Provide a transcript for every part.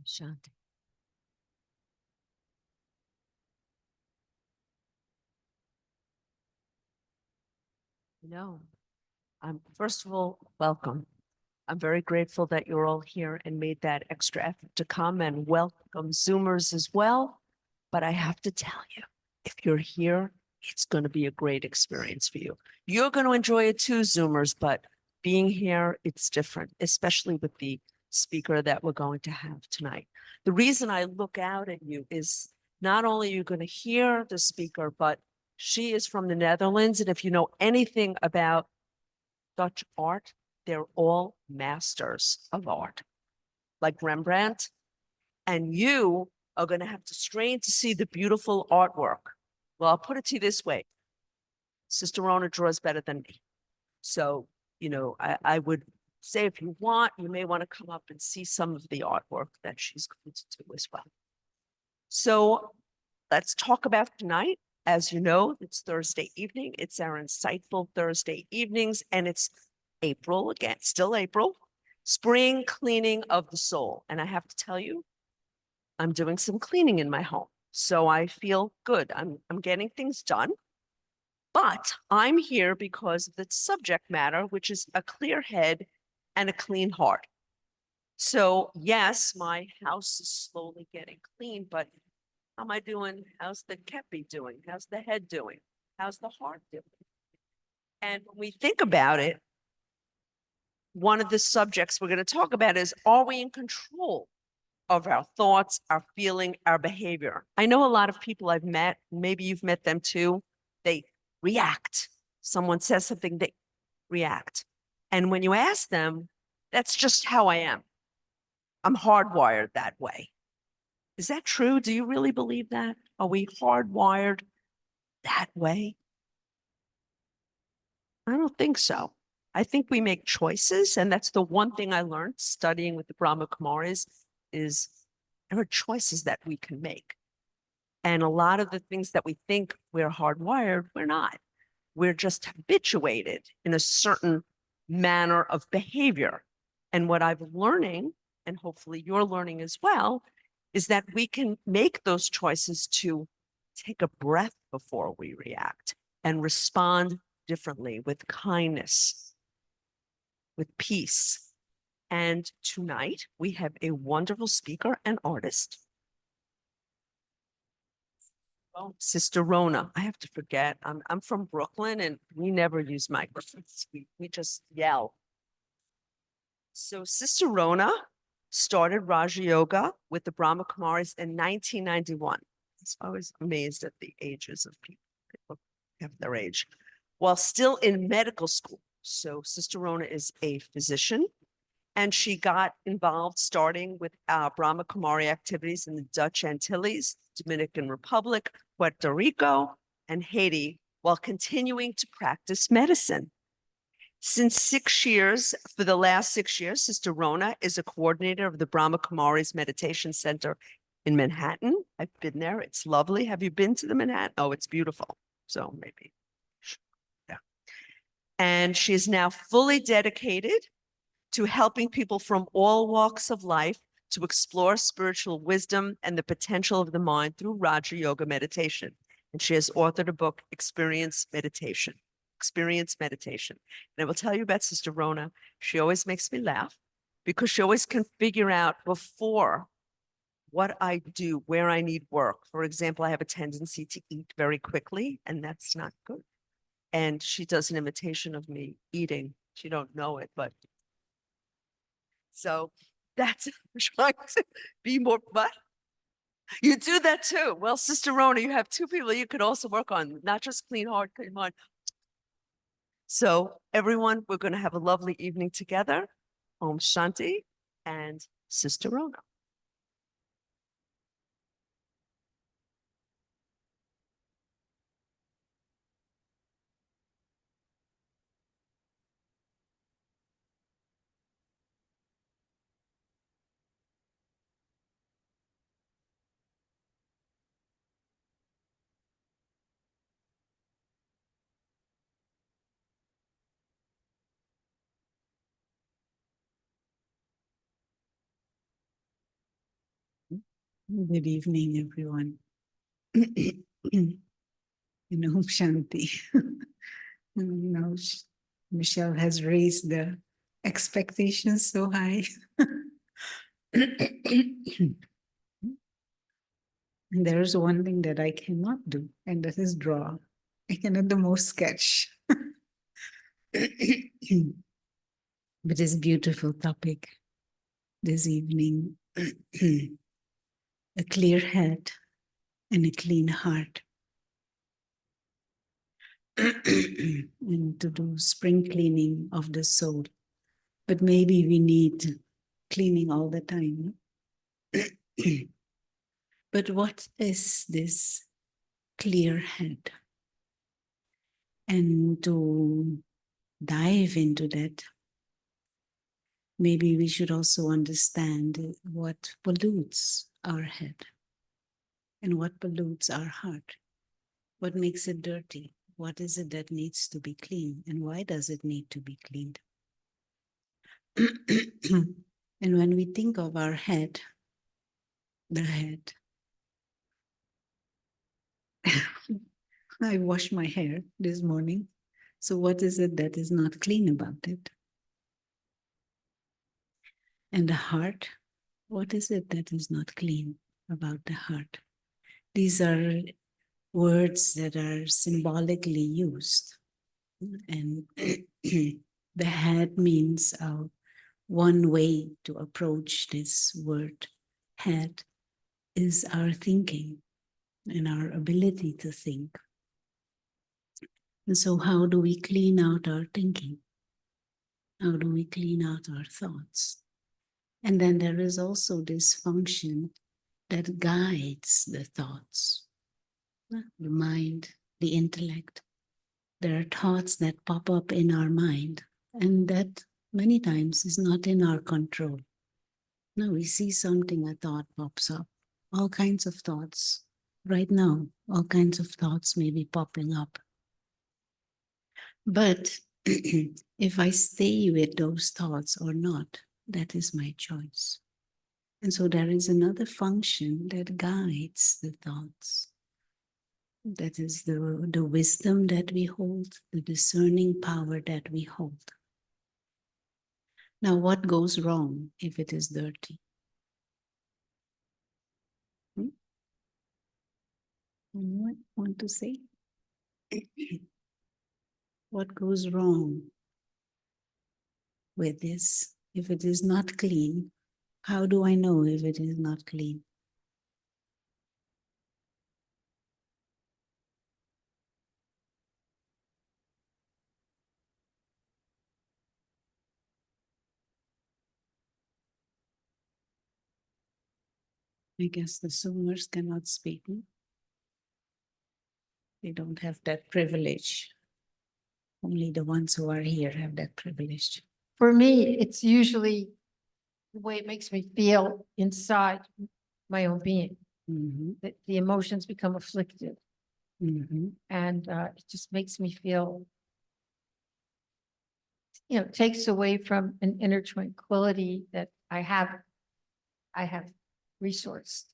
Shanti. No, first of all, welcome. I'm very grateful that you're all here and made that extra effort to come, and welcome Zoomers as well. But I have to tell you, if you're here, it's going to be a great experience for you. You're going to enjoy it too, Zoomers, but being here, it's different, especially with the speaker that we're going to have tonight. The reason I look out at you is not only are you going to hear the speaker, but she is from the Netherlands. And if you know anything about Dutch art, they're all masters of art, like Rembrandt. And you are going to have to strain to see the beautiful artwork. Well, I'll put it to you this way. Sister Rona draws better than me. So, I would say if you want, you may want to come up and see some of the artwork that she's going to do as well. So let's talk about tonight. As you know, it's Thursday evening. It's our insightful Thursday evenings, and it's April again, still April, spring cleaning of the soul. And I have to tell you, I'm doing some cleaning in my home. So I feel good. I'm getting things done. But I'm here because of the subject matter, which is a clear head and a clean heart. So yes, my house is slowly getting clean, but how am I doing? How's the kepi doing? How's the head doing? How's the heart doing? And when we think about it, one of the subjects we're going to talk about is, are we in control of our thoughts, our feeling, our behavior? I know a lot of people I've met, maybe you've met them too, they react. Someone says something, they react. And when you ask them, that's just how I am. I'm hardwired that way. Is that true? Do you really believe that? Are we hardwired that way? I don't think so. I think we make choices, and that's the one thing I learned studying with the Brahma Kumaris is there are choices that we can make. And a lot of the things that we think we're hardwired, we're not. We're just habituated in a certain manner of behavior. And what I'm learning, and hopefully you're learning as well, is that we can make those choices to take a breath before we react and respond differently with kindness, with peace. And tonight we have a wonderful speaker and artist. Oh, Sister Rona. I have to forget. I'm from Brooklyn and we never use microphones. We just yell. So Sister Rona started Raja Yoga with the Brahma Kumaris in 1991. I was amazed at the ages of people. People have their age. While still in medical school. So Sister Rona is a physician, and she got involved starting with Brahma Kumari activities in the Dutch Antilles, Dominican Republic, Puerto Rico, and Haiti, while continuing to practice medicine. Since 6 years, for the last 6 years, Sister Rona is a coordinator of the Brahma Kumaris Meditation Center in Manhattan. I've been there. It's lovely. Have you been to the Manhattan? Oh, it's beautiful. So maybe. Yeah. And she is now fully dedicated to helping people from all walks of life to explore spiritual wisdom and the potential of the mind through Raja Yoga meditation. And she has authored a book, Experience Meditation. And I will tell you about Sister Rona. She always makes me laugh because she always can figure out before what I do, where I need work. For example, I have a tendency to eat very quickly, and that's not good. And she does an imitation of me eating. She don't know it, but so that's trying to be more, but you do that too. Well, Sister Rona, you have two people you could also work on, not just clean heart, clean mind. So everyone, we're going to have a lovely evening together. Om Shanti and Sister Rona. Good evening, everyone. Shanti. Now Michelle has raised the expectations so high. And there's one thing that I cannot do, and that is draw. I can at the most sketch. But it's a beautiful topic this evening. A clear head and a clean heart. And to do spring cleaning of the soul. But maybe we need cleaning all the time. But what is this clear head? And to dive into that, maybe we should also understand what pollutes our head and what pollutes our heart. What makes it dirty? What is it that needs to be cleaned? And why does it need to be cleaned? And when we think of our head, the head, I washed my hair this morning. So what is it that is not clean about it? And the heart, what is it that is not clean about the heart? These are words that are symbolically used. And the head means one way to approach this word head is our thinking and our ability to think. And so how do we clean out our thinking? How do we clean out our thoughts? And then there is also this function that guides the thoughts, the mind, the intellect. There are thoughts that pop up in our mind, and that many times is not in our control. No, we see something, a thought pops up, all kinds of thoughts. Right now, all kinds of thoughts may be popping up. But if I stay with those thoughts or not, that is my choice. And so there is another function that guides the thoughts. That is the wisdom that we hold, the discerning power that we hold. Now, what goes wrong if it is dirty? Anyone want to say? What goes wrong with this? If it is not clean, how do I know if it is not clean? I guess the Zoomers cannot speak. They don't have that privilege. Only the ones who are here have that privilege. For me, it's usually the way it makes me feel inside my own being. That the emotions become afflicted, and it just makes me feel, takes away from an inner tranquility that I have resourced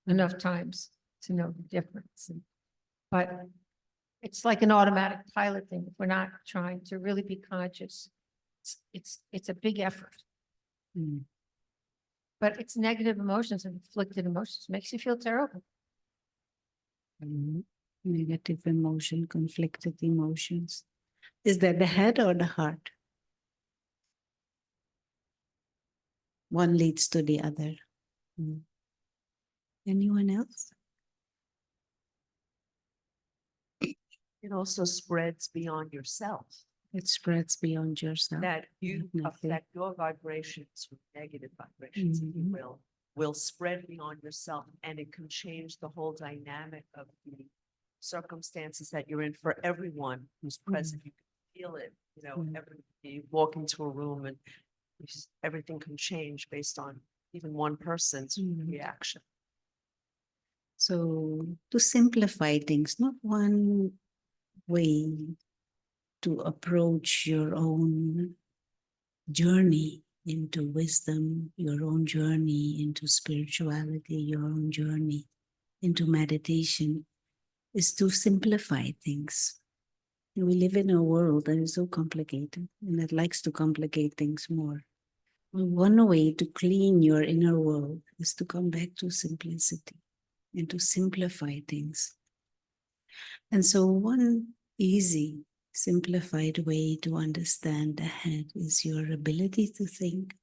enough times to know the difference. But it's like an automatic pilot thing. If we're not trying to really be conscious, it's a big effort. But it's negative emotions and afflicted emotions makes you feel terrible. Negative emotion, conflicted emotions. Is that the head or the heart? One leads to the other. Anyone else? It also spreads beyond yourself. It spreads beyond yourself. That you affect your vibrations with negative vibrations, if you will spread beyond yourself, and it can change the whole dynamic of the circumstances that you're in for everyone who's present. You can feel it, you walk into a room and everything can change based on even one person's reaction. So to simplify things, not one way to approach your own journey into wisdom, your own journey into spirituality, your own journey into meditation, is to simplify things. We live in a world that is so complicated and that likes to complicate things more. One way to clean your inner world is to come back to simplicity and to simplify things. And so, one easy, simplified way to understand the head is your ability to think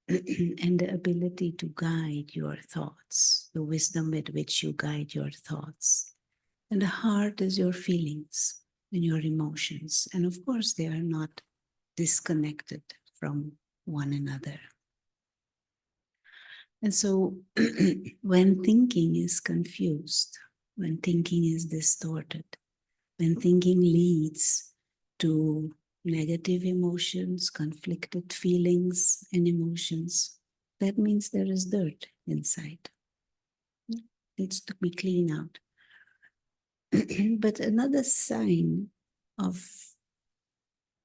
and the ability to guide your thoughts, the wisdom with which you guide your thoughts. And the heart is your feelings and your emotions. And of course, they are not disconnected from one another. And so when thinking is confused, when thinking is distorted, when thinking leads to negative emotions, conflicted feelings and emotions, that means there is dirt inside. It needs to be cleaned out. But another sign of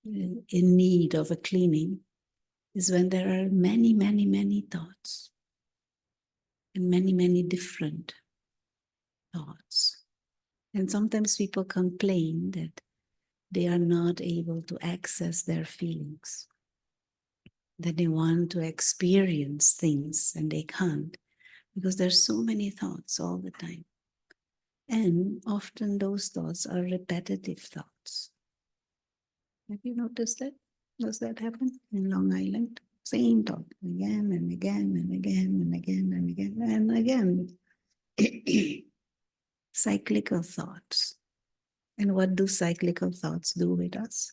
in need of a cleaning is when there are many, many, many thoughts and many, many different thoughts. And sometimes people complain that they are not able to access their feelings, that they want to experience things and they can't because there's so many thoughts all the time. And often those thoughts are repetitive thoughts. Have you noticed that? Does that happen in Long Island? Same thought again and again and again and again and again and again. Cyclical thoughts. And what do cyclical thoughts do with us?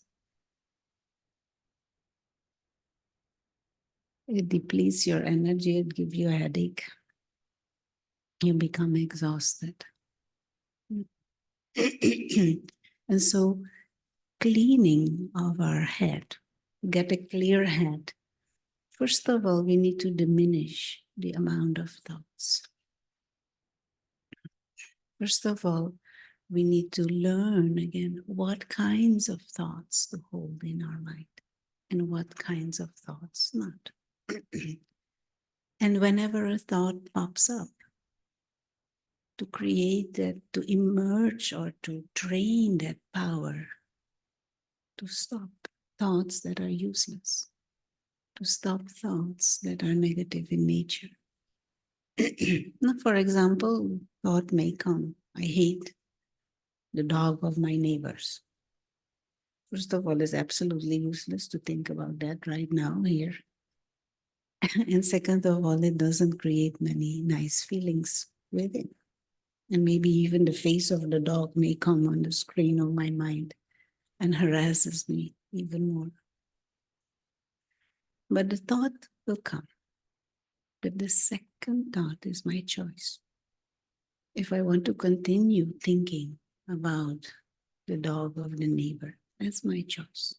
It depletes your energy, it gives you a headache. You become exhausted. And so cleaning of our head, get a clear head. First of all, we need to diminish the amount of thoughts. First of all, we need to learn again what kinds of thoughts to hold in our mind and what kinds of thoughts not. And whenever a thought pops up, to create that, to emerge or to train that power to stop thoughts that are useless, to stop thoughts that are negative in nature. Now, for example, thought may come, I hate the dog of my neighbors. First of all, it's absolutely useless to think about that right now here. And second of all, it doesn't create many nice feelings within. And maybe even the face of the dog may come on the screen of my mind and harasses me even more. But the thought will come. But the second thought is my choice. If I want to continue thinking about the dog of the neighbor, that's my choice.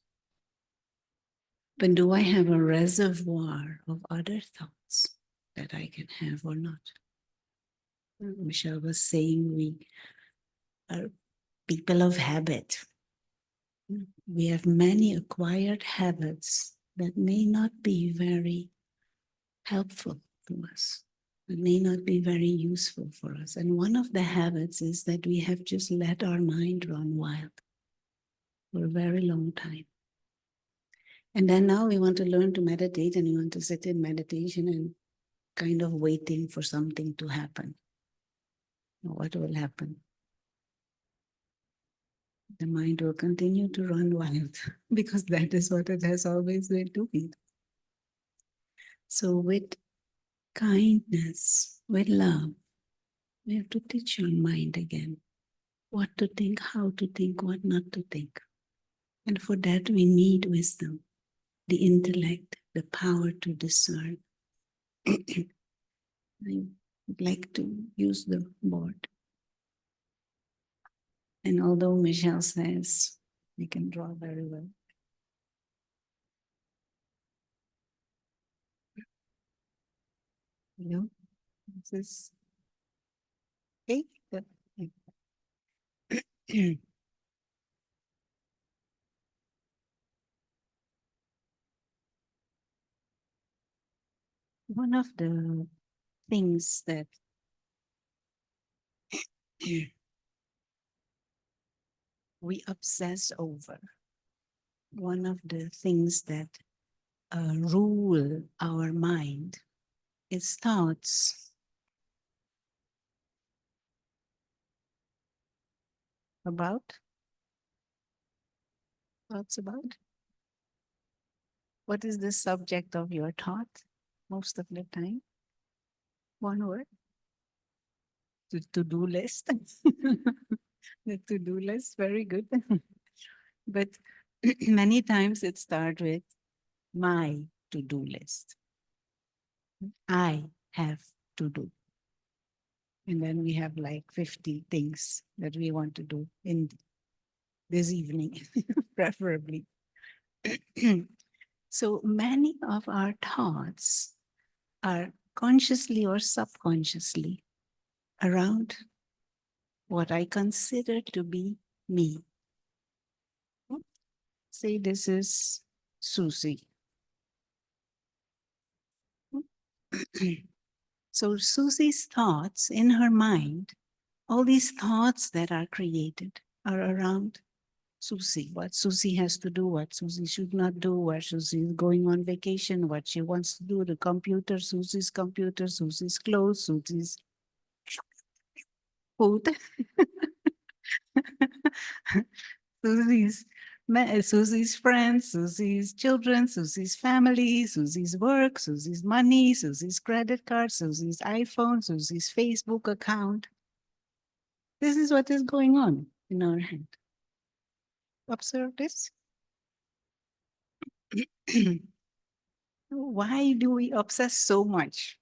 But do I have a reservoir of other thoughts that I can have or not? Michelle was saying we are people of habit. We have many acquired habits that may not be very helpful to us. It may not be very useful for us. And one of the habits is that we have just let our mind run wild for a very long time. And then now we want to learn to meditate and we want to sit in meditation and kind of waiting for something to happen. What will happen? The mind will continue to run wild because that is what it has always been doing. So with kindness, with love, we have to teach our mind again what to think, how to think, what not to think. And for that, we need wisdom, the intellect, the power to discern. I would like to use the board. And although Michelle says we can draw very well, you know, this is okay. But one of the things that we obsess over, one of the things that rule our mind is thoughts about, thoughts about. What is the subject of your thought most of the time? One word. The to-do list. The to-do list, very good. But many times it starts with my to-do list. I have to do. And then we have like 50 things that we want to do in this evening, preferably. So many of our thoughts are consciously or subconsciously around what I consider to be me. Say this is Susie. So Susie's thoughts in her mind, all these thoughts that are created are around Susie, what Susie has to do, what Susie should not do, where Susie is going on vacation, what she wants to do, the computer, Susie's clothes, Susie's food, Susie's friends, Susie's children, Susie's family, Susie's work, Susie's money, Susie's credit card, Susie's iPhone, Susie's Facebook account. This is what is going on in our head. Observe this. Why do we obsess so much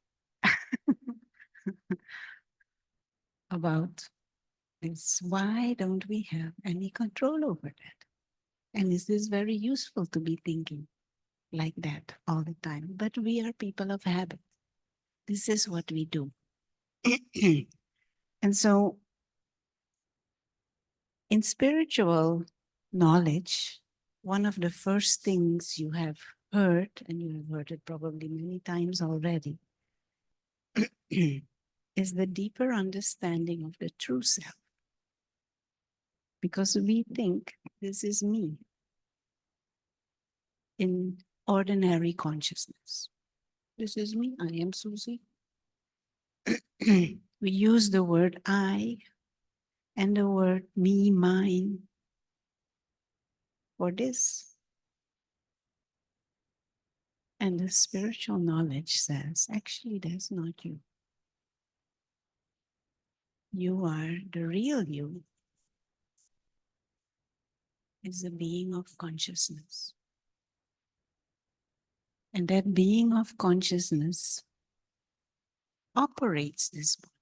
about this? Why don't we have any control over that? And is this very useful to be thinking like that all the time? But we are people of habit. This is what we do. And so in spiritual knowledge, one of the first things you have heard, and you have heard it probably many times already, is the deeper understanding of the true self. Because we think this is me in ordinary consciousness. This is me, I am Susie. We use the word I and the word me, mine for this. And the spiritual knowledge says, actually, that's not you. You are the real you, is a being of consciousness. And that being of consciousness operates this body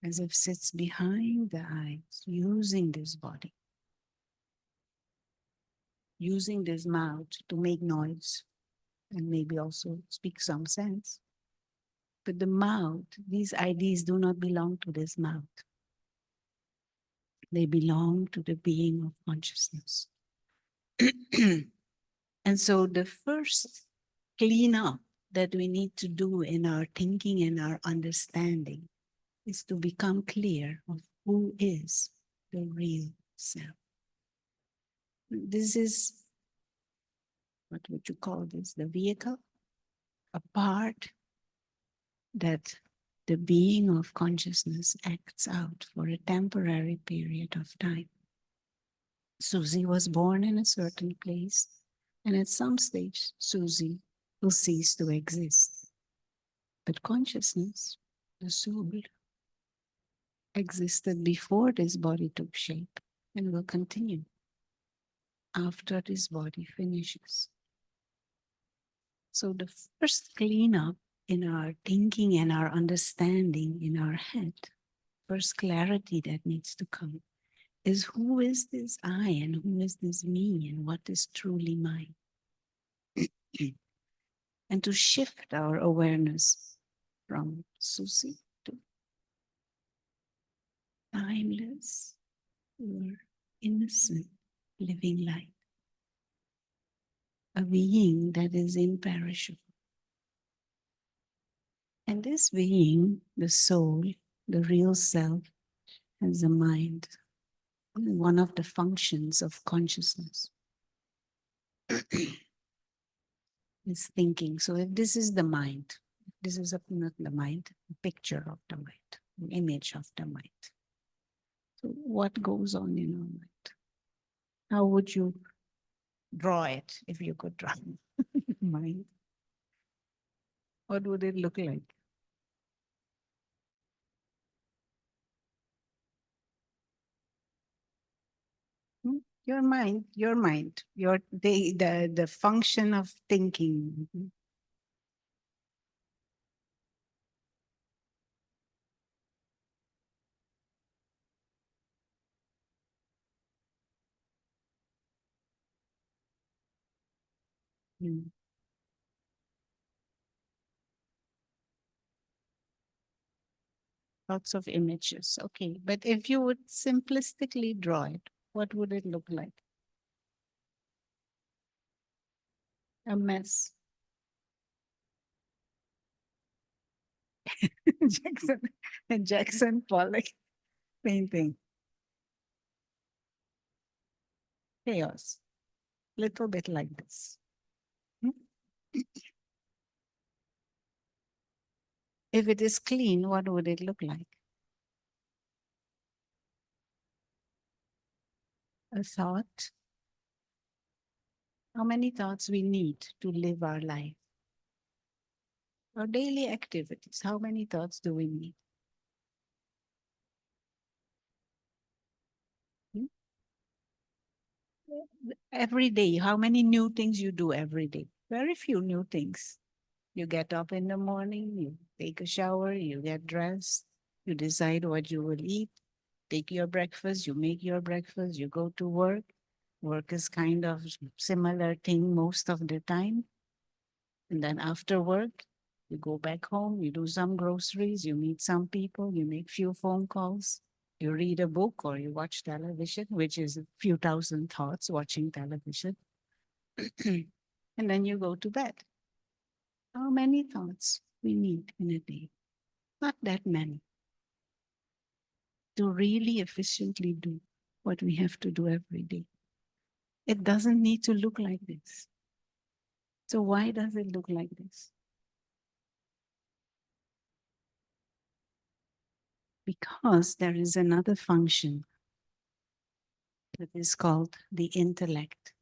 as if sits behind the eyes, using this body, using this mouth to make noise and maybe also speak some sense. But the mouth, these ideas do not belong to this mouth. They belong to the being of consciousness. And so the first cleanup that we need to do in our thinking and our understanding is to become clear of who is the real self. This is, what would you call this? The vehicle, a part that the being of consciousness acts out for a temporary period of time. Susie was born in a certain place, and at some stage, Susie will cease to exist. But consciousness, the soul, existed before this body took shape and will continue after this body finishes. So the first cleanup in our thinking and our understanding in our head, first clarity that needs to come, is who is this I and who is this me and what is truly mine? And to shift our awareness from Susie to timeless or innocent living light, a being that is imperishable, And this being, the soul, the real self, has a mind, one of the functions of consciousness is thinking. So if this is the mind, this is not the mind, a picture of the mind, an image of the mind. So what goes on in our mind? How would you draw it if you could draw mind? What would it look like? Your mind, the function of thinking. Mm. Lots of images. Okay. But if you would simplistically draw it, what would it look like? A mess. Jackson, Jackson Pollock painting. Chaos. Little bit like this. If it is clean, what would it look like? A thought. How many thoughts we need to live our life? Our daily activities. How many thoughts do we need? Every day, how many new things you do every day? Very few new things. You get up in the morning, you take a shower, you get dressed, you decide what you will eat, take your breakfast, you make your breakfast, you go to work. Work is kind of similar thing most of the time. And then after work, you go back home, you do some groceries, you meet some people, you make few phone calls, you read a book or you watch television, which is a few thousand thoughts watching television. And then you go to bed. How many thoughts we need in a day? Not that many. To really efficiently do what we have to do every day. It doesn't need to look like this. So why does it look like this? Because there is another function that is called the intellect.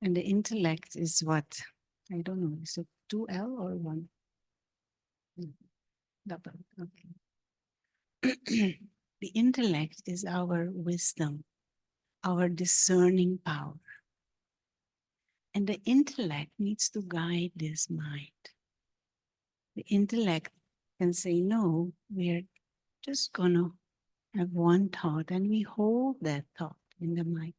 And the intellect is what? I don't know, is it 2L or 1? Double, okay. The intellect is our wisdom, our discerning power. And the intellect needs to guide this mind. The intellect can say, no, we're just going to have one thought, and we hold that thought in the mind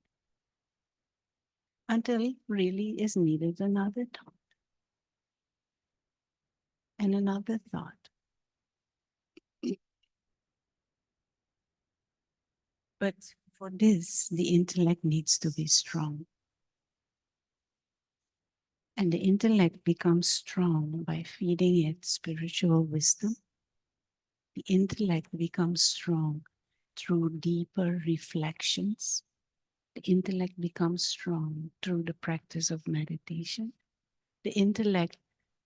until really is needed another thought and another thought. But for this, the intellect needs to be strong. And the intellect becomes strong by feeding it spiritual wisdom. The intellect becomes strong through deeper reflections. The intellect becomes strong through the practice of meditation. The intellect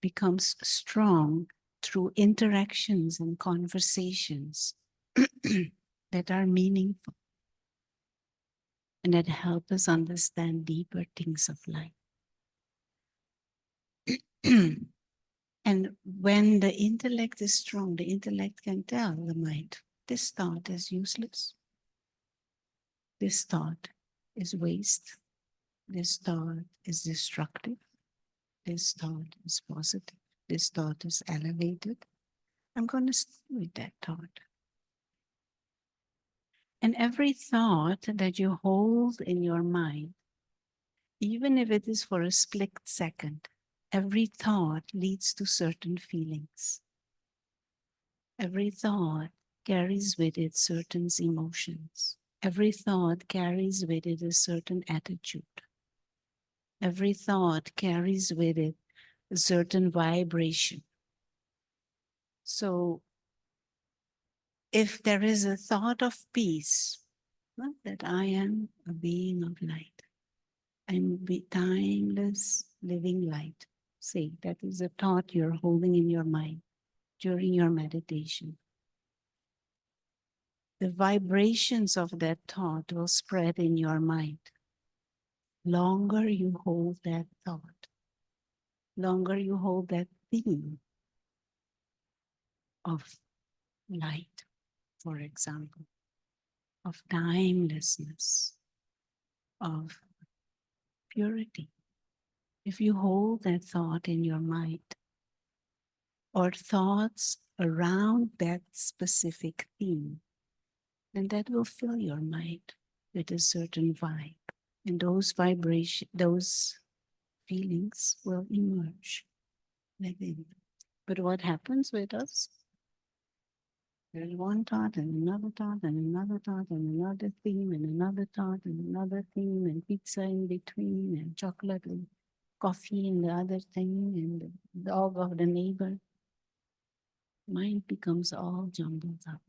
becomes strong through interactions and conversations that are meaningful and that help us understand deeper things of life. And when the intellect is strong, the intellect can tell the mind, this thought is useless. This thought is waste. This thought is destructive. This thought is positive. This thought is elevated. I'm going to stay with that thought. And every thought that you hold in your mind, even if it is for a split second, every thought leads to certain feelings. Every thought carries with it certain emotions. Every thought carries with it a certain attitude. Every thought carries with it a certain vibration. So if there is a thought of peace, not that I am a being of light, I'm timeless living light. Say that is a thought you're holding in your mind during your meditation. The vibrations of that thought will spread in your mind. Longer you hold that thought, longer you hold that theme of light, for example, of timelessness, of purity. If you hold that thought in your mind, or thoughts around that specific theme, then that will fill your mind with a certain vibe. And those vibrations, those feelings will emerge within. But what happens with us? There's one thought and another thought and another thought and another theme and another thought and another theme and pizza in between and chocolate and coffee and the other thing and the dog of the neighbor. Mind becomes all jumbled up.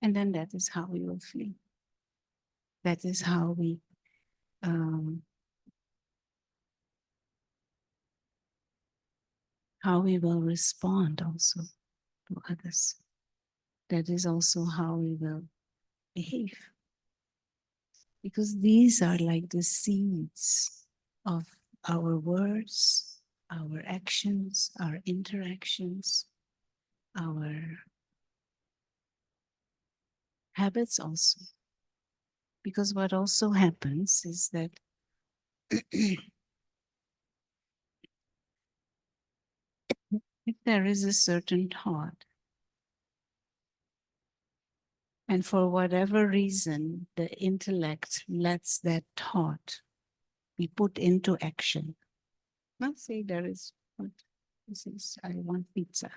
And then that is how we will flee. That is how we will respond also to others. That is also how we will behave. Because these are like the seeds of our words, our actions, our interactions, our habits also. Because what also happens is that if there is a certain thought, and for whatever reason, the intellect lets that thought be put into action. Not say there is, what this is, I want pizza.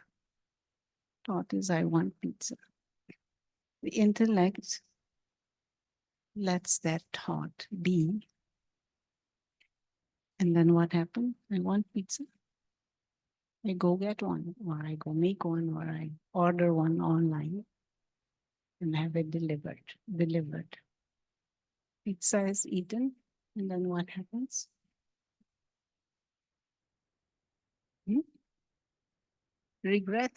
Thought is, I want pizza. The intellect lets that thought be. And then what happens? I want pizza. I go get one, or I go make one, or I order one online and have it delivered. Pizza is eaten, and then what happens? Regret.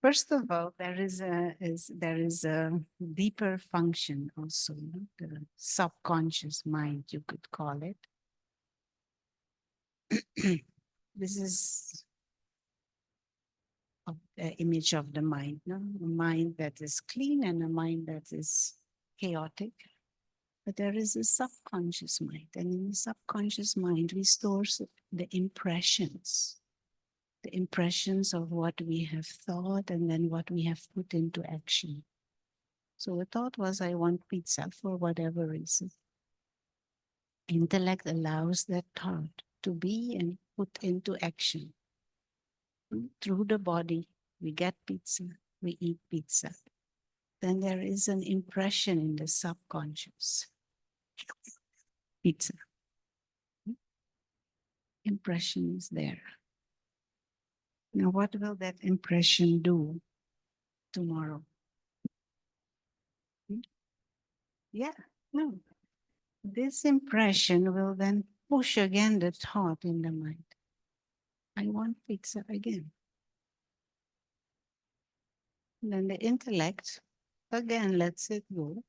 First of all, there is a deeper function also, the subconscious mind, you could call it. This is an image of the mind, no? A mind that is clean and a mind that is chaotic. But there is a subconscious mind, and in the subconscious mind, we store the impressions of what we have thought and then what we have put into action. So the thought was, I want pizza for whatever reason. Intellect allows that thought to be and put into action. Through the body, we get pizza, we eat pizza. Then there is an impression in the subconscious. Pizza. Impression is there. Now, what will that impression do tomorrow? Yeah, no. This impression will then push again the thought in the mind. I want pizza again. And then the intellect again lets it go.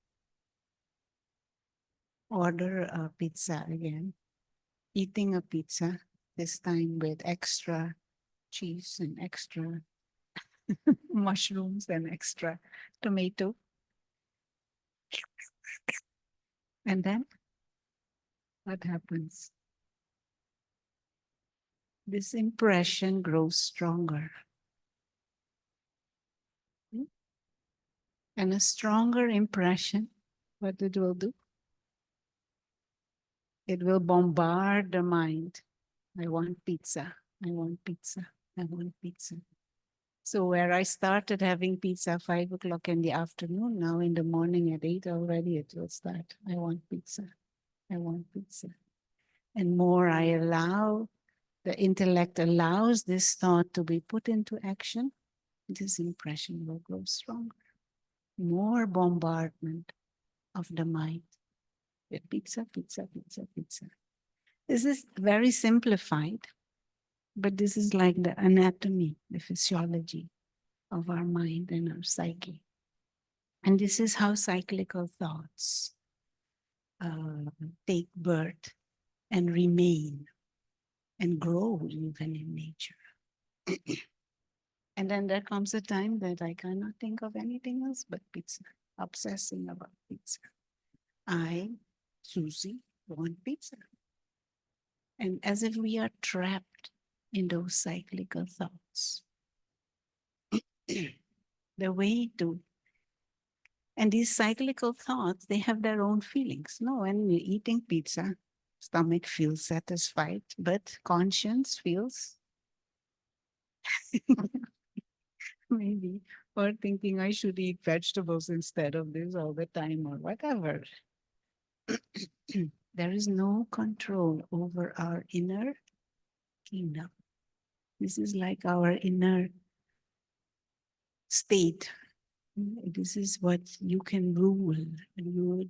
Order a pizza again. Eating a pizza, this time with extra cheese and extra mushrooms and extra tomato. And then what happens? This impression grows stronger. And a stronger impression, what it will do? It will bombard the mind. I want pizza. I want pizza. I want pizza. So where I started having pizza 5 o'clock in the afternoon, now in the morning at 8 already it will start. I want pizza. I want pizza. And more I allow, the intellect allows this thought to be put into action, this impression will grow stronger. More bombardment of the mind with pizza, pizza, pizza, pizza. This is very simplified, but this is like the anatomy, the physiology of our mind and our psyche. And this is how cyclical thoughts take birth and remain and grow even in nature. And then there comes a time that I cannot think of anything else but pizza, obsessing about pizza. I, Susie, want pizza. And as if we are trapped in those cyclical thoughts. The way to, and these cyclical thoughts, they have their own feelings. No, when you're eating pizza, stomach feels satisfied, but conscience feels maybe, or thinking I should eat vegetables instead of this all the time or whatever. There is no control over our inner kingdom. This is like our inner state. This is what you can rule.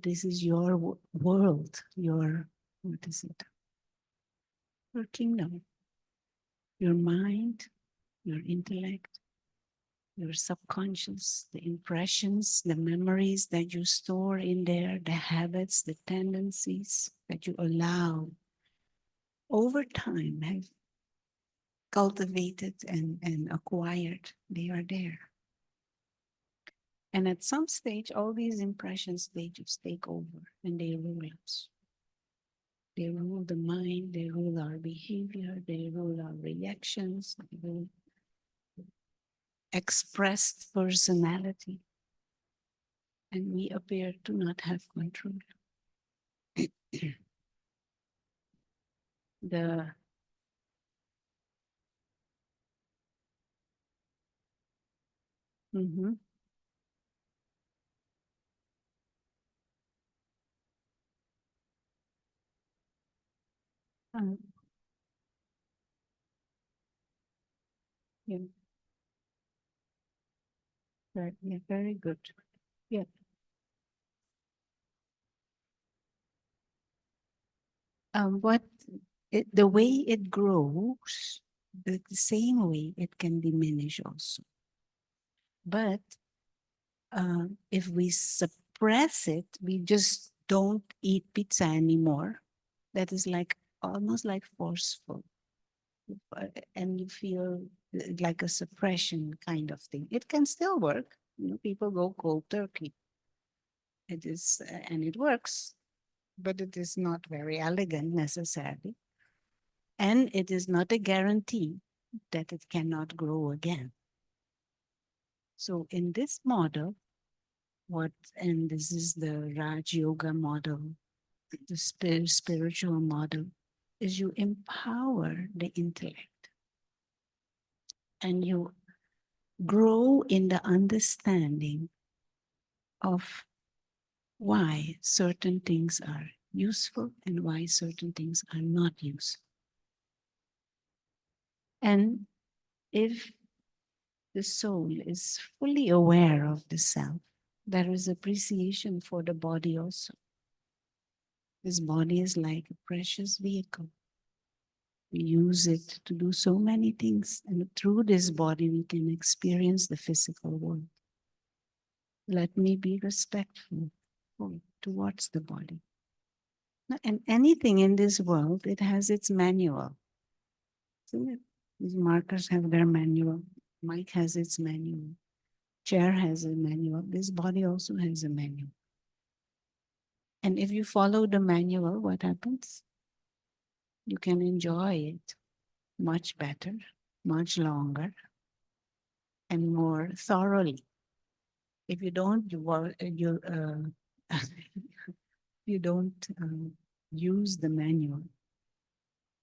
This is your world, your, what is it? Your kingdom, your mind, your intellect, your subconscious, the impressions, the memories that you store in there, the habits, the tendencies that you allow over time have cultivated and acquired. They are there. And at some stage, all these impressions, they just take over and they rule us. They rule the mind, they rule our behavior, they rule our reactions, they rule expressed personality. And we appear to not have control. The Mhm. uh, yeah, right, yeah, very good. Yeah. What the way it grows, the same way it can diminish also. But if we suppress it, we just don't eat pizza anymore. That is like almost like forceful. And you feel like a suppression kind of thing. It can still work. You know, people go cold turkey. It is, and it works, but it is not very elegant necessarily. And it is not a guarantee that it cannot grow again. So in this model, and this is the Raj Yoga model, the spiritual model, is you empower the intellect and you grow in the understanding of why certain things are useful and why certain things are not useful. And if the soul is fully aware of the self, there is appreciation for the body also. This body is like a precious vehicle. We use it to do so many things, and through this body, we can experience the physical world. Let me be respectful towards the body. And anything in this world, it has its manual. Isn't it? These markers have their manual. Mic has its manual. Chair has a manual. This body also has a manual. And if you follow the manual, what happens? You can enjoy it much better, much longer, and more thoroughly. If you don't, you don't use the manual,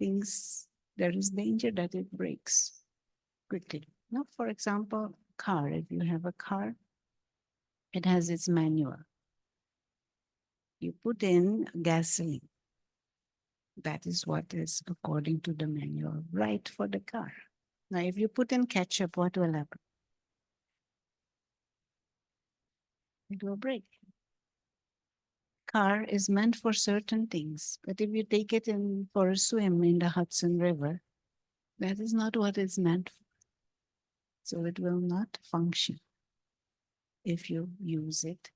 there is danger that it breaks quickly. Now, for example, car. If you have a car, it has its manual. You put in gasoline. That is what is according to the manual, right for the car. Now, if you put in ketchup, what will happen? It will break. Car is meant for certain things, but if you take it in for a swim in the Hudson River, that is not what it's meant for. So it will not function if you use it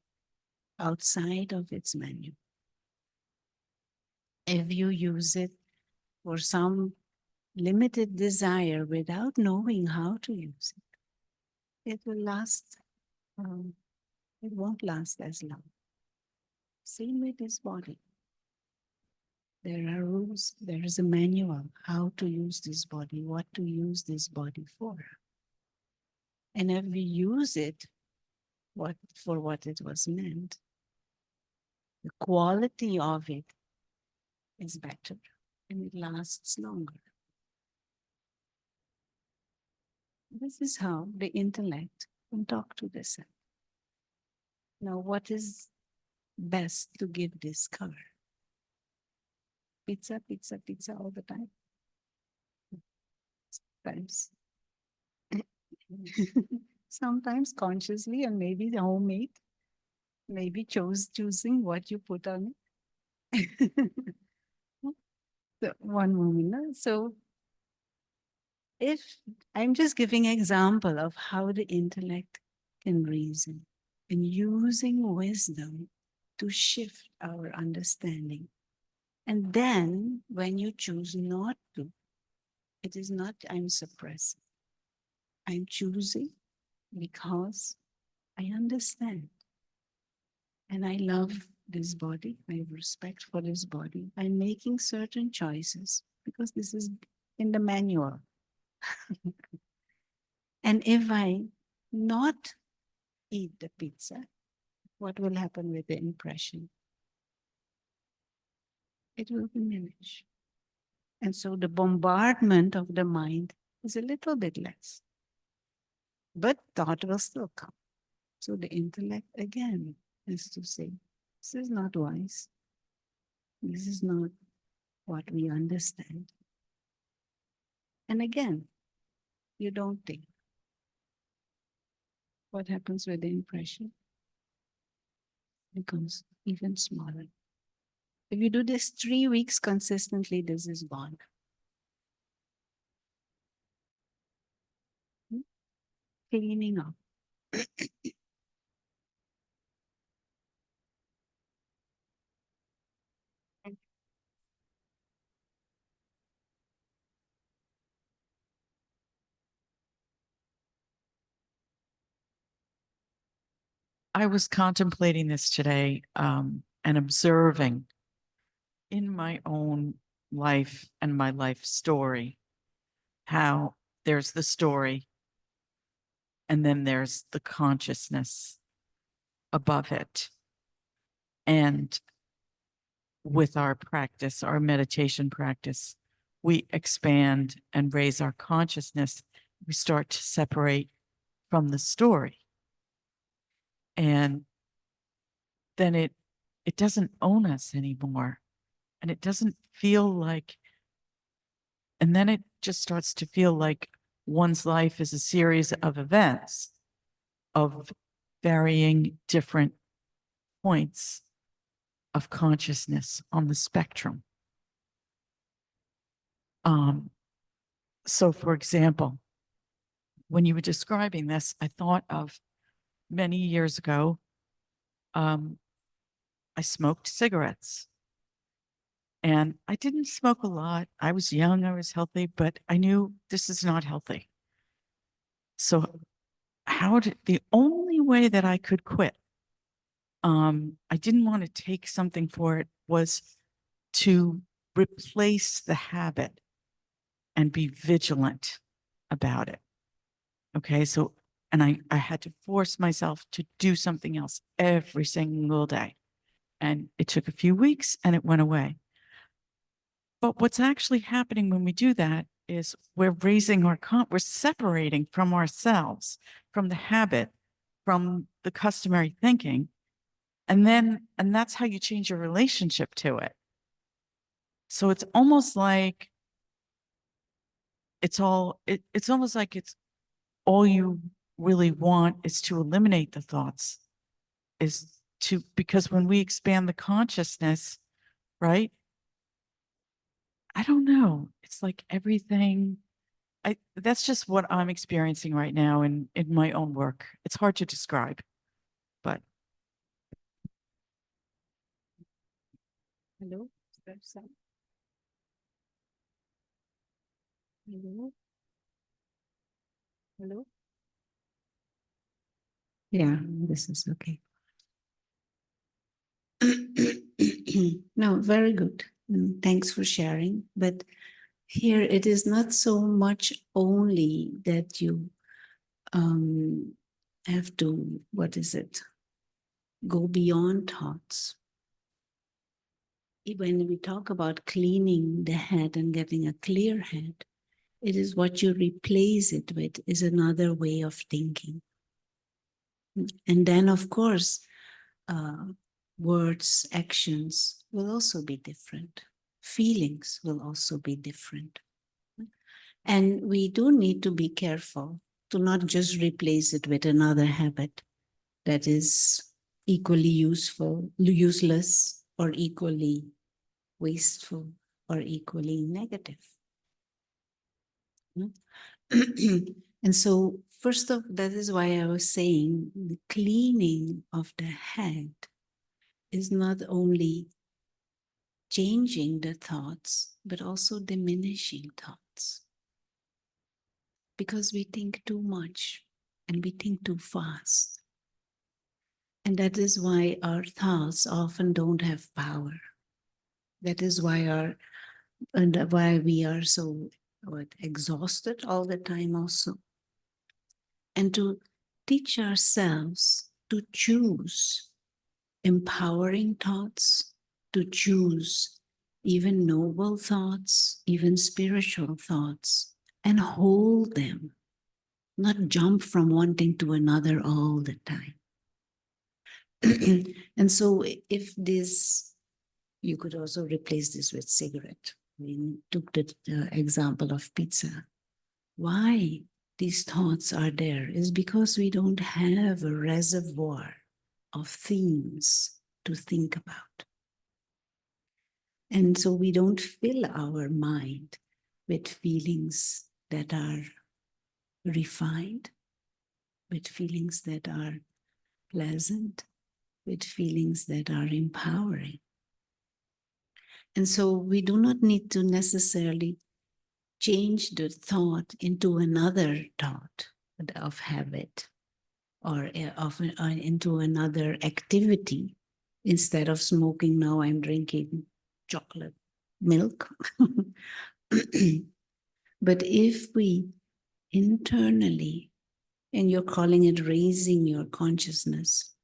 outside of its menu. If you use it for some limited desire without knowing how to use it will last, it won't last as long. Same with this body. There are rules, there is a manual how to use this body, what to use this body for. And if we use it for what it was meant, the quality of it is better and it lasts longer. This is how the intellect can talk to the self. Now, what is best to give this car? Pizza, pizza, pizza all the time? Sometimes. Sometimes consciously and maybe the homemade. Maybe choosing what you put on it. So, one moment. So if I'm just giving an example of how the intellect can reason and using wisdom to shift our understanding. And then when you choose not to, it is not I'm suppressing. I'm choosing because I understand. And I love this body. I have respect for this body. I'm making certain choices because this is in the manual. And if I not eat the pizza, what will happen with the impression? It will diminish. And so the bombardment of the mind is a little bit less. But thought will still come. So the intellect again is to say, this is not wise. This is not what we understand. And again, you don't think. What happens with the impression? Becomes even smaller. If you do this 3 weeks consistently, this is gone. Cleaning up. I was contemplating this today and observing in my own life and my life story how there's the story and then there's the consciousness above it. And with our practice, our meditation practice, we expand and raise our consciousness. We start to separate from the story. And then it doesn't own us anymore. And it doesn't feel like, and then it just starts to feel like one's life is a series of events of varying different points of consciousness on the spectrum. So for example, when you were describing this, I thought of many years ago, I smoked cigarettes. And I didn't smoke a lot. I was young, I was healthy, but I knew this is not healthy. So the only way that I could quit, I didn't want to take something for it, was to replace the habit and be vigilant about it. Okay, so, and I had to force myself to do something else every single day. And it took a few weeks and it went away. But what's actually happening when we do that is we're raising we're separating from ourselves, from the habit, from the customary thinking. And that's how you change your relationship to it. So it's almost like it's almost like it's all you really want is to eliminate the thoughts, because when we expand the consciousness, right? I don't know. It's like everything. That's just what I'm experiencing right now in my own work. It's hard to describe, but Hello? Is there some? Hello? Hello? Yeah, this is okay. No, very good. Thanks for sharing. But here it is not so much only that you have to, what is it? Go beyond thoughts. When we talk about cleaning the head and getting a clear head, it is what you replace it with is another way of thinking. And then, of course, words, actions will also be different. Feelings will also be different. And we do need to be careful to not just replace it with another habit that is equally useful, useless, or equally wasteful, or equally negative. And so, first of that is why I was saying the cleaning of the head is not only changing the thoughts, but also diminishing thoughts. Because we think too much and we think too fast. And that is why our thoughts often don't have power. That is why why we are so exhausted all the time also. And to teach ourselves to choose empowering thoughts, to choose even noble thoughts, even spiritual thoughts, and hold them, not jump from one thing to another all the time. And so if this, you could also replace this with cigarette. We took the example of pizza. Why these thoughts are there is because we don't have a reservoir of themes to think about. And so we don't fill our mind with feelings that are refined, with feelings that are pleasant, with feelings that are empowering. And so we do not need to necessarily change the thought into another thought of habit or into another activity. Instead of smoking, now I'm drinking chocolate milk. But if we internally, and you're calling it raising your consciousness,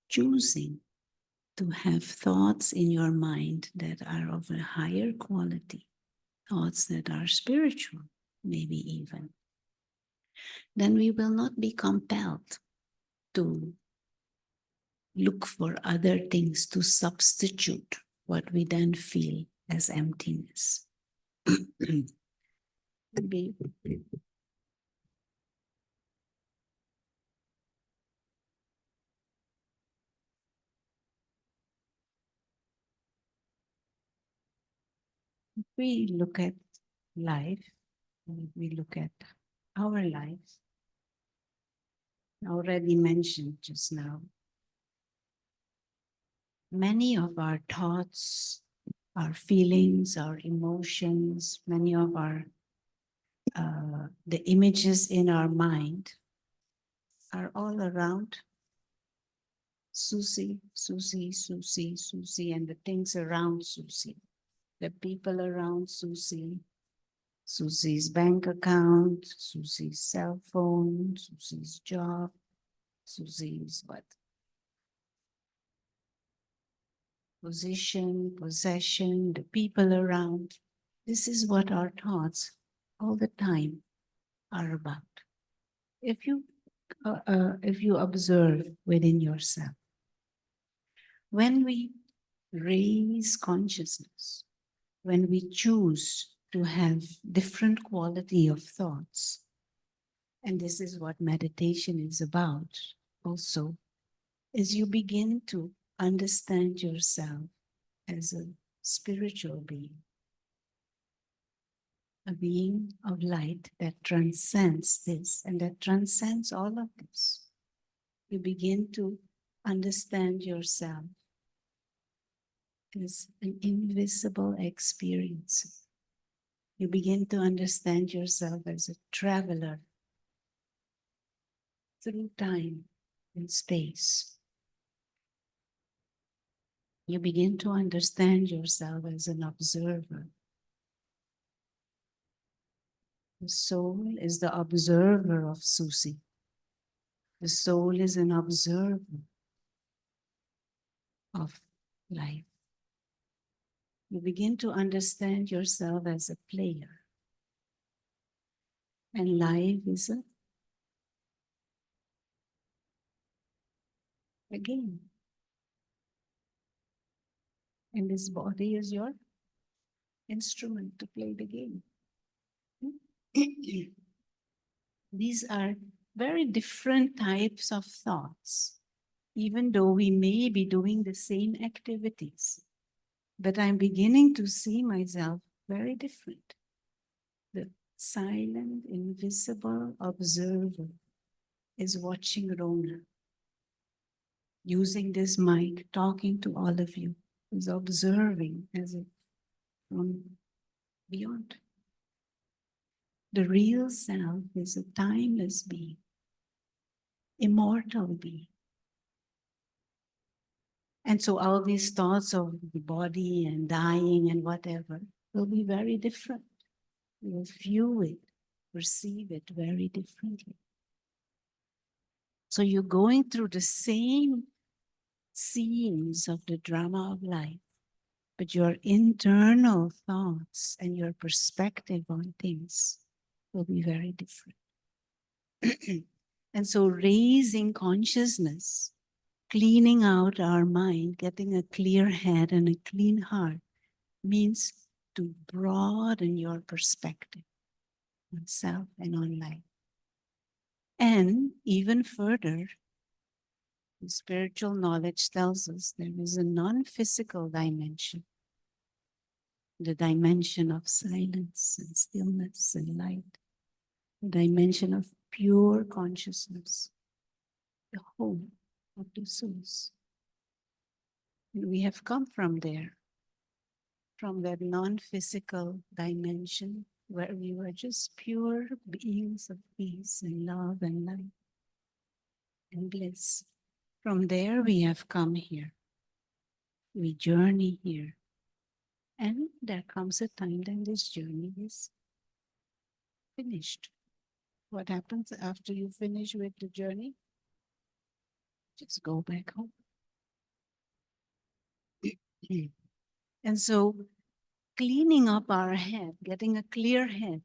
choosing to have thoughts in your mind that are of a higher quality, thoughts that are spiritual, maybe even, then we will not be compelled to look for other things to substitute what we then feel as emptiness. Maybe if we look at life, we look at our lives, already mentioned just now, many of our thoughts, our feelings, our emotions, many of our the images in our mind are all around Susie, Susie, Susie, Susie, and the things around Susie, the people around Susie, Susie's bank account, Susie's cell phone, Susie's job, Susie's what? Position, possession, the people around. This is what our thoughts all the time are about. If you observe within yourself, when we raise consciousness when we choose to have different quality of thoughts, and this is what meditation is about also, is you begin to understand yourself as a spiritual being, a being of light that transcends this and that transcends all of this. You begin to understand yourself as an invisible experience. You begin to understand yourself as a traveler through time and space. You begin to understand yourself as an observer. The soul is the observer of Susi. The soul is an observer of life. You begin to understand yourself as a player. And life is a game. And this body is your instrument to play the game. These are very different types of thoughts, even though we may be doing the same activities. But I'm beginning to see myself very different. The silent, invisible observer is watching Rona, using this mic, talking to all of you, is observing as if from beyond. The real self is a timeless being, immortal being. And so all these thoughts of the body and dying and whatever will be very different. You will view it, perceive it very differently. So you're going through the same scenes of the drama of life, but your internal thoughts and your perspective on things will be very different. And so raising consciousness, cleaning out our mind, getting a clear head and a clean heart means to broaden your perspective on self and on life. And even further, the spiritual knowledge tells us there is a non-physical dimension, the dimension of silence and stillness and light, the dimension of pure consciousness, the home of the souls. And we have come from there, from that non-physical dimension where we were just pure beings of peace and love and light and bliss. From there we have come here. We journey here. And there comes a time when this journey is finished. What happens after you finish with the journey? Just go back home. And so cleaning up our head, getting a clear head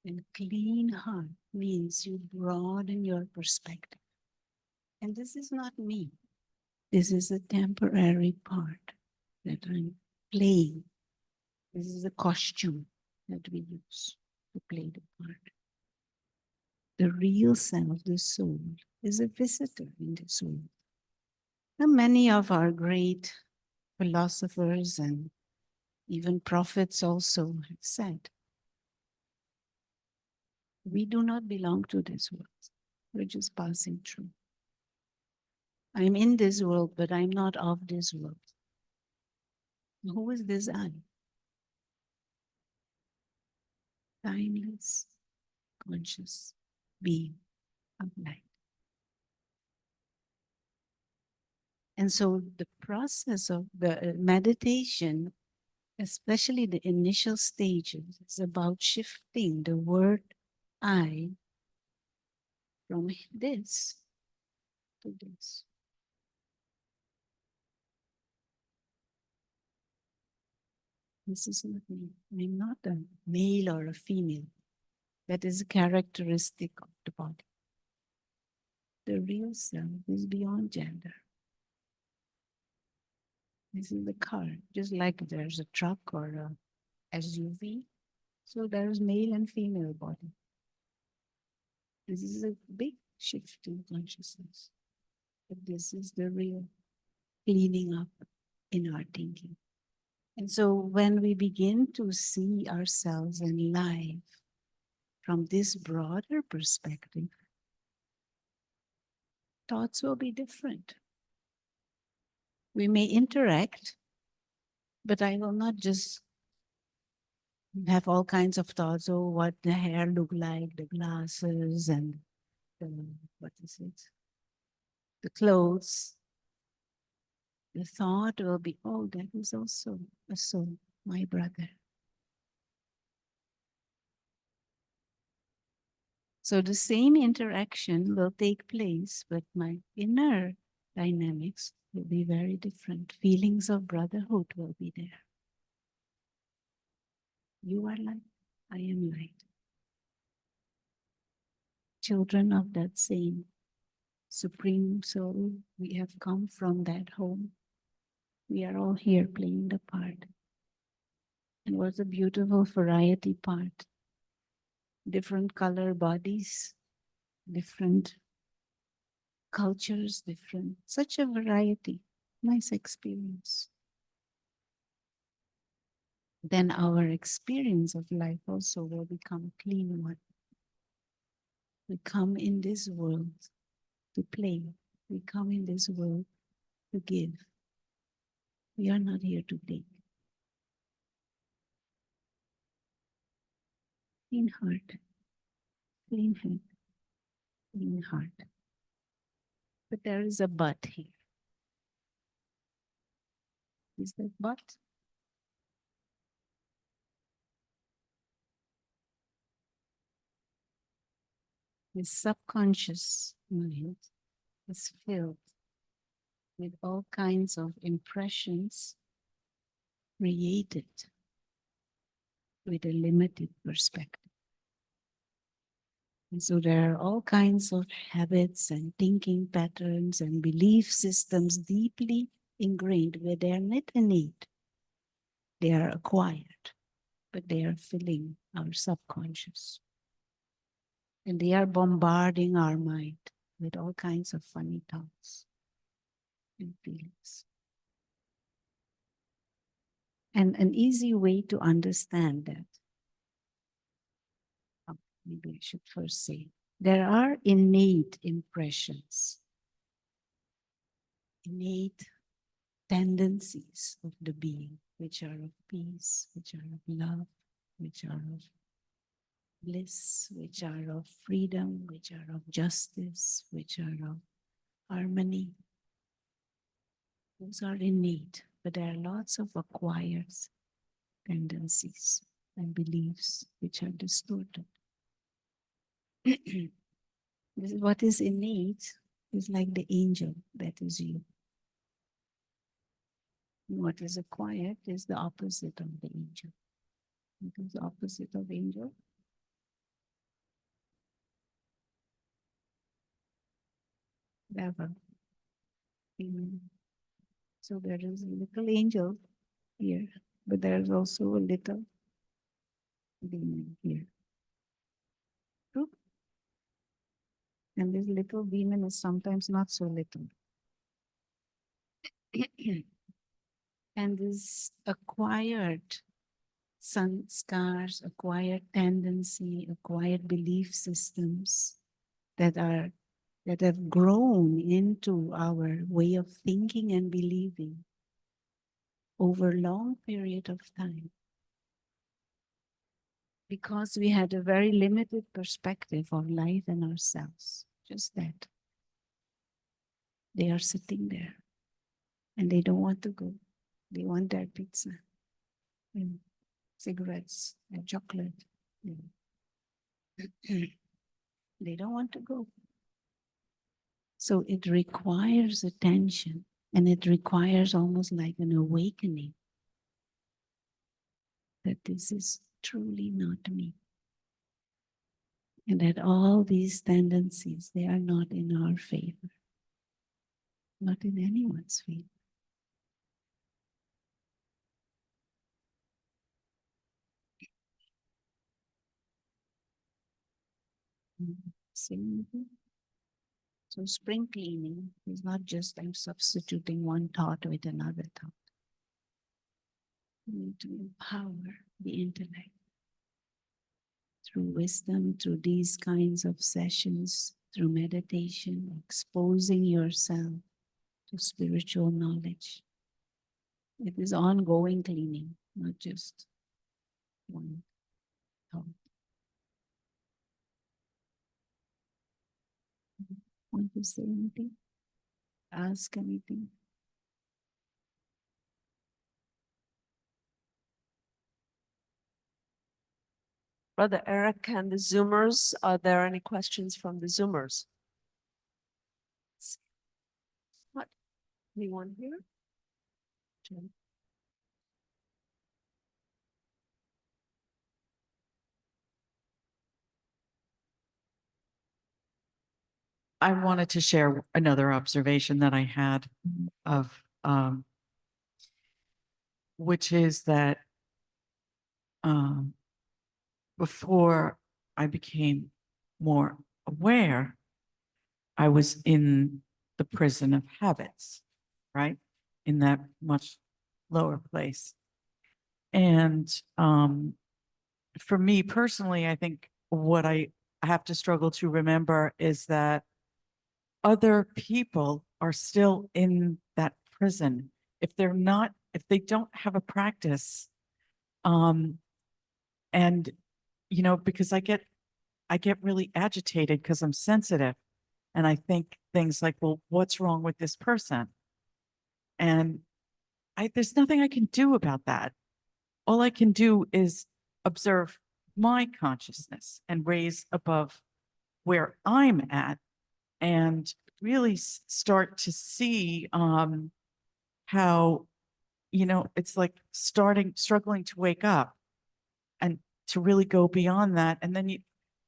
and clean heart means you broaden your perspective. And this is not me. This is a temporary part that I'm playing. This is a costume that we use to play the part. The real self, the soul, is a visitor in this world. And many of our great philosophers and even prophets also have said, we do not belong to this world. We're just passing through. I'm in this world, but I'm not of this world. Who is this I? Timeless, conscious being of light. And so the process of the meditation, especially the initial stages, is about shifting the word I from this to this. This is not me. I'm not a male or a female. That is a characteristic of the body. The real self is beyond gender. This is the car, just like there's a truck or a SUV. So there's male and female body. This is a big shift in consciousness. But this is the real cleaning up in our thinking. And so when we begin to see ourselves in life from this broader perspective, thoughts will be different. We may interact, but I will not just have all kinds of thoughts. Oh, what the hair look like, the glasses, and the, what is it? The clothes. The thought will be, oh, that is also a soul, my brother. So the same interaction will take place, but my inner dynamics will be very different. Feelings of brotherhood will be there. You are light, I am light. Children of that same Supreme Soul, we have come from that home. We are all here playing the part. And what's a beautiful variety part. Different color bodies, different cultures, different, such a variety. Nice experience. Then our experience of life also will become a clean one. We come in this world to play. We come in this world to give. We are not here to take. Clean heart, clean head, clean heart. But there is a but here. Is that but? The subconscious mind is filled with all kinds of impressions created with a limited perspective. And so there are all kinds of habits and thinking patterns and belief systems deeply ingrained where they are not innate. They are acquired, but they are filling our subconscious. And they are bombarding our mind with all kinds of funny thoughts and feelings. And an easy way to understand that, maybe I should first say, there are innate impressions, innate tendencies of the being, which are of peace, which are of love, which are of bliss, which are of freedom, which are of justice, which are of harmony. Those are innate, but there are lots of acquired tendencies and beliefs which are distorted. This is what is innate is like the angel that is you. What is acquired is the opposite of the angel. What is the opposite of angel? Devil. Amen. So there is a little angel here, but there is also a little demon here. True? And this little demon is sometimes not so little. And this acquired scars, acquired tendency, acquired belief systems that have grown into our way of thinking and believing over a long period of time. Because we had a very limited perspective of life and ourselves. Just that. They are sitting there and they don't want to go. They want their pizza and cigarettes and chocolate. They don't want to go. So it requires attention, and it requires almost like an awakening that this is truly not me. And that all these tendencies, they are not in our favor, not in anyone's favor. See anything? So spring cleaning is not just I'm substituting one thought with another thought. We need to empower the intellect through wisdom, through these kinds of sessions, through meditation, exposing yourself to spiritual knowledge. It is ongoing cleaning, not just one thought. Want to say anything? Ask anything? Brother Eric and the Zoomers, are there any questions from the Zoomers? What? Anyone here? Jen? I wanted to share another observation that I had of, which is that before I became more aware, I was in the prison of habits, right? In that much lower place. And for me personally, I think what I have to struggle to remember is that other people are still in that prison. If they're not, if they don't have a practice, and you know, because I get really agitated because I'm sensitive, and I think things like, well, what's wrong with this person? And there's nothing I can do about that. All I can do is observe my consciousness and raise above where I'm at, and really start to see how, you know, it's like struggling to wake up and to really go beyond that. And then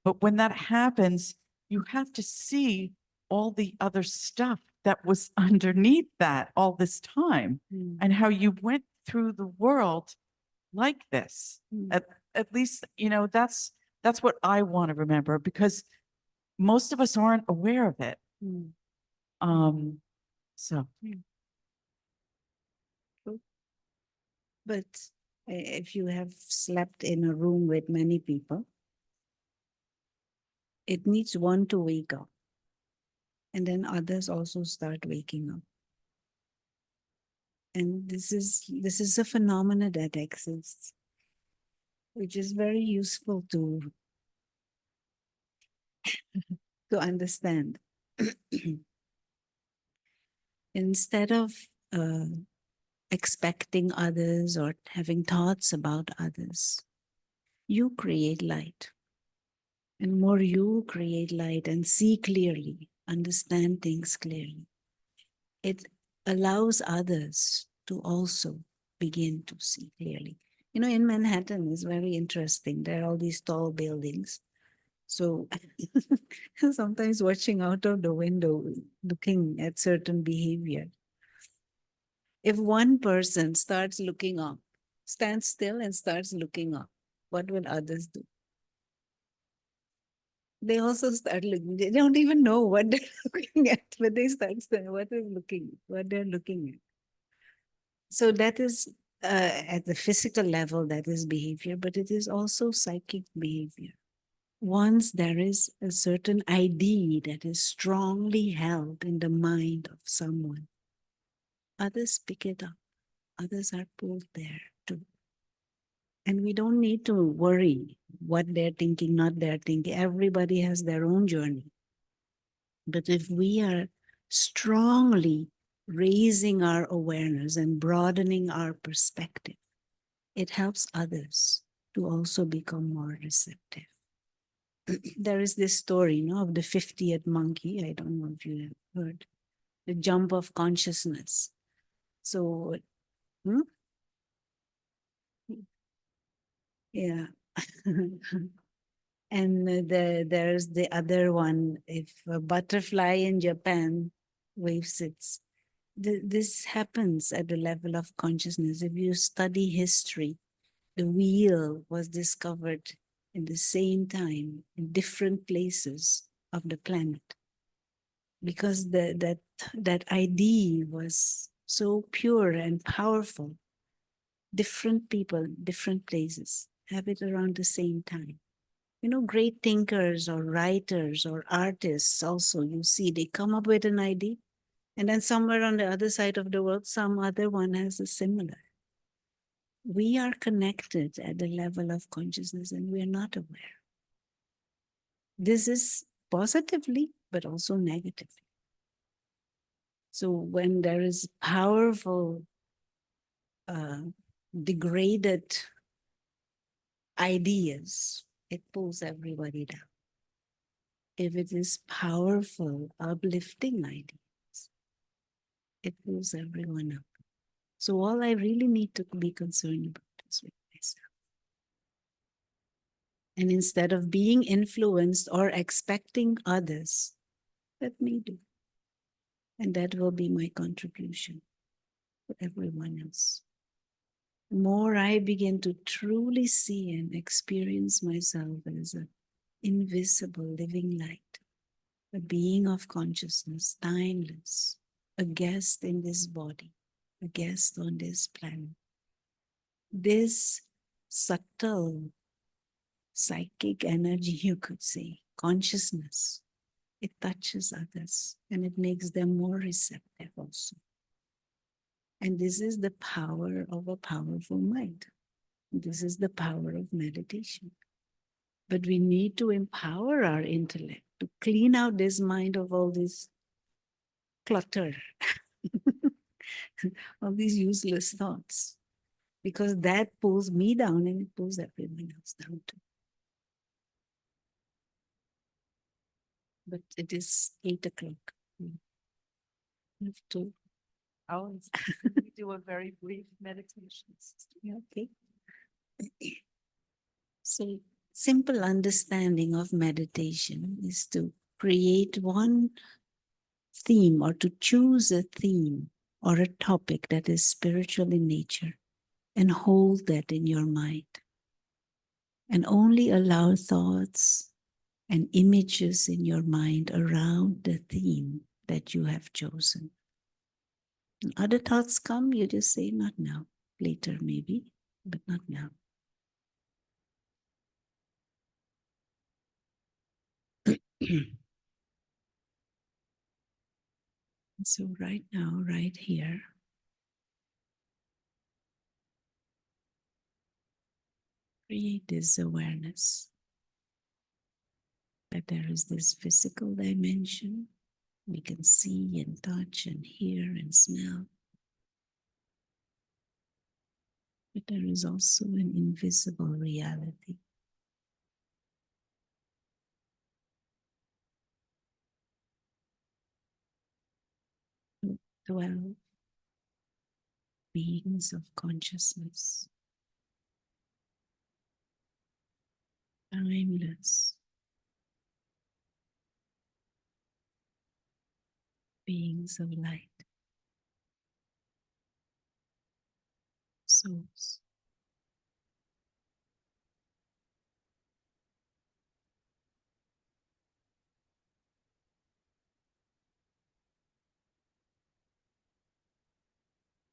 but when that happens, you have to see all the other stuff that was underneath that all this time, and how you went through the world like this. At least, you know, that's what I want to remember, because most of us aren't aware of it. So But if you have slept in a room with many people, it needs one to wake up. And then others also start waking up. And this is a phenomena that exists, which is very useful to understand. Instead of expecting others or having thoughts about others, you create light. And more you create light and see clearly, understand things clearly, it allows others to also begin to see clearly. You know, in Manhattan, it's very interesting. There are all these tall buildings. So sometimes watching out of the window, looking at certain behavior. If one person starts looking up, stands still and starts looking up, what will others do? They also start looking. They don't even know what they're looking at, but they start saying what they're looking at. So that is at the physical level, that is behavior, but it is also psychic behavior. Once there is a certain idea that is strongly held in the mind of someone, others pick it up. Others are pulled there too. And we don't need to worry what they're thinking, not their thinking. Everybody has their own journey. But if we are strongly raising our awareness and broadening our perspective, it helps others to also become more receptive. There is this story, you know, of the 50th monkey. I don't know if you have heard. The jump of consciousness. So, yeah. And there's the other one. If a butterfly in Japan waves its, this happens at the level of consciousness. If you study history, the wheel was discovered at the same time in different places of the planet. Because that idea was so pure and powerful. Different people, different places have it around the same time. You know, great thinkers or writers or artists also, you see, they come up with an idea, and then somewhere on the other side of the world, some other one has a similar. We are connected at the level of consciousness and we are not aware. This is positively, but also negatively. So when there is powerful, degraded ideas, it pulls everybody down. If it is powerful, uplifting ideas, it pulls everyone up. So all I really need to be concerned about is with myself. And instead of being influenced or expecting others, let me do. And that will be my contribution for everyone else. The more I begin to truly see and experience myself as an invisible living light, a being of consciousness, timeless, a guest in this body, a guest on this planet. This subtle psychic energy, you could say, consciousness, it touches others and it makes them more receptive also. And this is the power of a powerful mind. This is the power of meditation. But we need to empower our intellect to clean out this mind of all this clutter, of these useless thoughts, because that pulls me down and it pulls everyone else down too. But it is 8 o'clock. We have to. Oh, we do a very brief meditation. Sister. Yeah, okay. So simple understanding of meditation is to create one theme or to choose a theme or a topic that is spiritual in nature and hold that in your mind. And only allow thoughts and images in your mind around the theme that you have chosen. And other thoughts come, you just say, not now, later maybe, but not now. So right now, right here, create this awareness that there is this physical dimension. We can see and touch and hear and smell. But there is also an invisible reality. Dwell beings of consciousness, timeless beings of light, souls.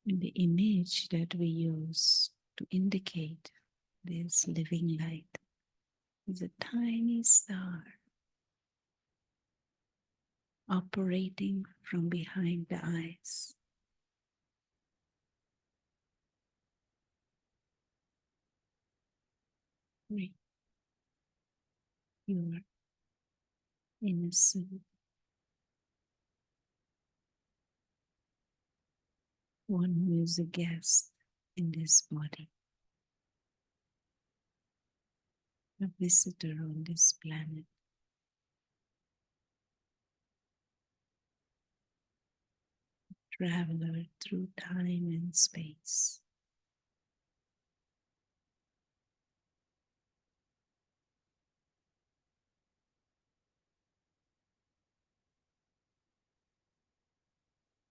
And the image that we use to indicate this living light is a tiny star operating from behind the eyes. Pure, innocent, one who is a guest in this body, a visitor on this planet. Traveler through time and space.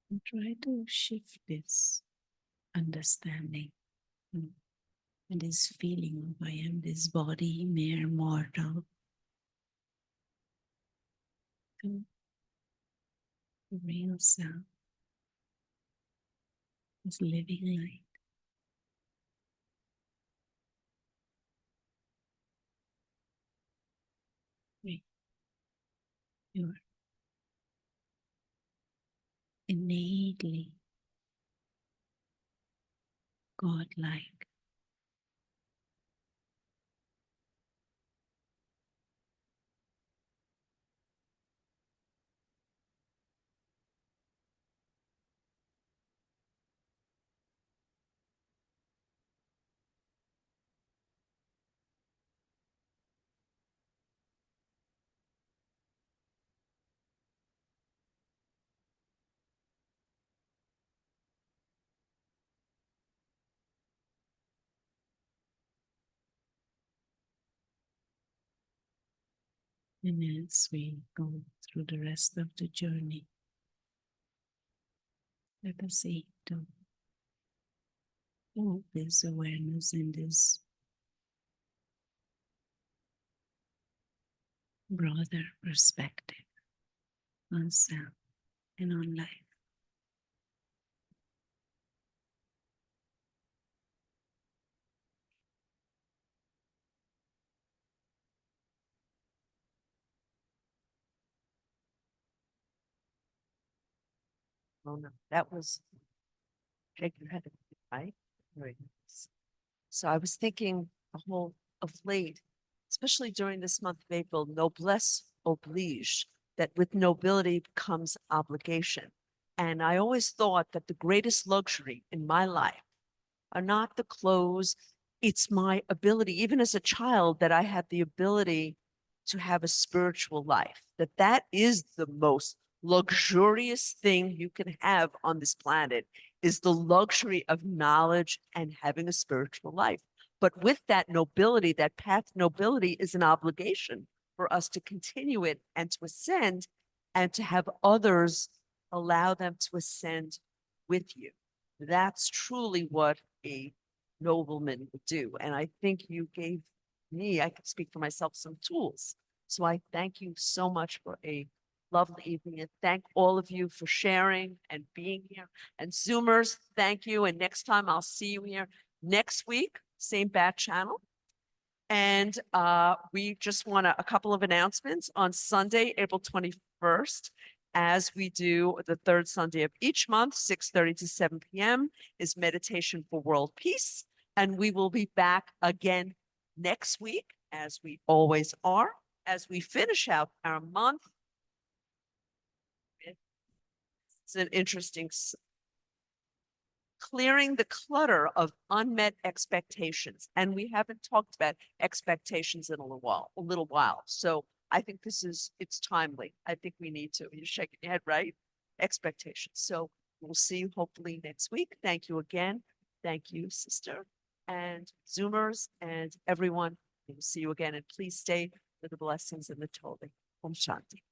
And try to shift this understanding And this feeling of I am this body, mere mortal. To the real self, this living light. You're innately godlike. And as we go through the rest of the journey, let us aim to hold this awareness and this broader perspective on self and on life. Rona, that was, shake your head, right? Very nice. So I was thinking the whole of late, especially during this month of April, noblesse oblige, that with nobility comes obligation. And I always thought that the greatest luxury in my life are not the clothes, it's my ability, even as a child, that I had the ability to have a spiritual life, that is the most luxurious thing you can have on this planet, is the luxury of knowledge and having a spiritual life. But with that nobility, that path nobility is an obligation for us to continue it and to ascend and to have others allow them to ascend with you. That's truly what a nobleman would do. And I think you gave me, I could speak for myself, some tools. So I thank you so much for a lovely evening and thank all of you for sharing and being here. And Zoomers, thank you. And next time I'll see you here next week, same bat channel. And we just want a couple of announcements on Sunday, April 21st, as we do the third Sunday of each month, 6:30 to 7 p.m. is Meditation for World Peace. And we will be back again next week, as we always are, as we finish out our month. It's an interesting clearing the clutter of unmet expectations. And we haven't talked about expectations in a little while. So I think it's timely. I think we need to, you're shaking your head, right? Expectations. So we'll see you hopefully next week. Thank you again. Thank you, sister, and Zoomers and everyone. We'll see you again. And please stay with the blessings and the Toli. Om Shanti.